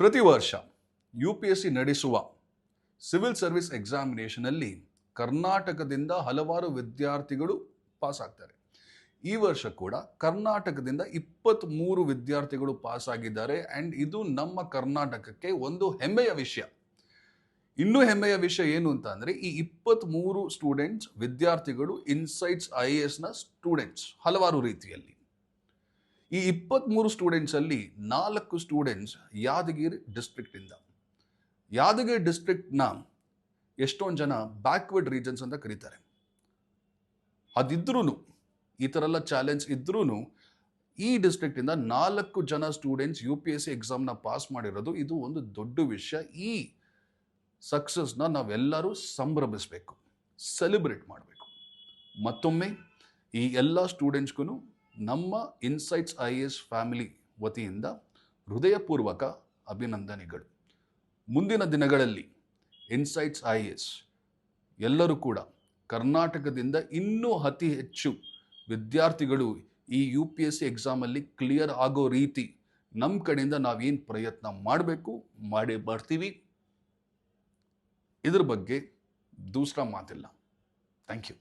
ಪ್ರತಿ ವರ್ಷ UPSC ನಡೆಸುವ ಸಿವಿಲ್ ಸರ್ವಿಸ್ ಎಕ್ಸಾಮಿನೇಷನ್ ಅಲ್ಲಿ ಕರ್ನಾಟಕದಿಂದ ಹಲವಾರು ವಿದ್ಯಾರ್ಥಿಗಳು ಪಾಸ್ ಆಗ್ತಾರೆ. ಈ ವರ್ಷ ಕೂಡ ಕರ್ನಾಟಕದಿಂದ 23 ವಿದ್ಯಾರ್ಥಿಗಳು ಪಾಸ್ ಆಗಿದ್ದಾರೆ. ಅಂಡ್ ಇದು ನಮ್ಮ ಕರ್ನಾಟಕಕ್ಕೆ ಒಂದು ಹೆಮ್ಮೆಯ ವಿಷಯ. ಇನ್ನೂ ಹೆಮ್ಮೆಯ ವಿಷಯ ಏನು ಅಂತ ಅಂದ್ರೆ, ಈ 23 ಸ್ಟೂಡೆಂಟ್ಸ್ ವಿದ್ಯಾರ್ಥಿಗಳು ಇನ್ಸೈಟ್ಸ್ IAS ನ ಸ್ಟೂಡೆಂಟ್ಸ್ ಹಲವಾರು ರೀತಿಯಲ್ಲಿ. ಈ 23 ಸ್ಟೂಡೆಂಟ್ಸ್ ಅಲ್ಲಿ 4 ಸ್ಟೂಡೆಂಟ್ಸ್ ಯಾದಗಿರಿ ಡಿಸ್ಟ್ರಿಕ್ಟ್ ಇಂದ. ಯಾದಗಿರಿ ಡಿಸ್ಟ್ರಿಕ್ಟ್ ನ ಎಷ್ಟೊಂದು ಜನ ಬ್ಯಾಕ್ವರ್ಡ್ ರೀಜನ್ಸ್ ಅಂತ ಕರೀತಾರೆ. ಅದಿದ್ರೂ ಈ ತರ ಎಲ್ಲ ಚಾಲೆಂಜ್ ಇದ್ರೂ ಈ ಡಿಸ್ಟ್ರಿಕ್ಟ್ ಇಂದ 4 ಜನ ಸ್ಟೂಡೆಂಟ್ಸ್ UPSC ಎಕ್ಸಾಮ್ ನ ಪಾಸ್ ಮಾಡಿರೋದು ಇದು ಒಂದು ದೊಡ್ಡ ವಿಷಯ. ಈ ಸಕ್ಸಸ್ ನ ನಾವೆಲ್ಲರೂ ಸಂಭ್ರಮಿಸಬೇಕು, ಸೆಲೆಬ್ರೇಟ್ ಮಾಡಬೇಕು. ಮತ್ತೊಮ್ಮೆ ಈ ಎಲ್ಲ ಸ್ಟೂಡೆಂಟ್ಸ್ಗೂ ನಮ್ಮ ಇನ್ಸೈಟ್ಸ್ IAS ಫ್ಯಾಮಿಲಿ ವತಿಯಿಂದ ಹೃದಯಪೂರ್ವಕ ಅಭಿನಂದನೆಗಳು. ಮುಂದಿನ ದಿನಗಳಲ್ಲಿ ಇನ್ಸೈಟ್ಸ್ IAS ಎಲ್ಲರೂ ಕೂಡ ಕರ್ನಾಟಕದಿಂದ ಇನ್ನೂ ಅತಿ ಹೆಚ್ಚು ವಿದ್ಯಾರ್ಥಿಗಳು ಈ UPSC ಎಕ್ಸಾಮಲ್ಲಿ ಕ್ಲಿಯರ್ ಆಗೋ ರೀತಿ ನಮ್ಮ ಕಡೆಯಿಂದ ನಾವೇನು ಪ್ರಯತ್ನ ಮಾಡಬೇಕು ಮಾಡೇ ಬರ್ತೀವಿ. ಇದ್ರ ಬಗ್ಗೆ ದೂಸರಾ ಮಾತಿಲ್ಲ. Thank you.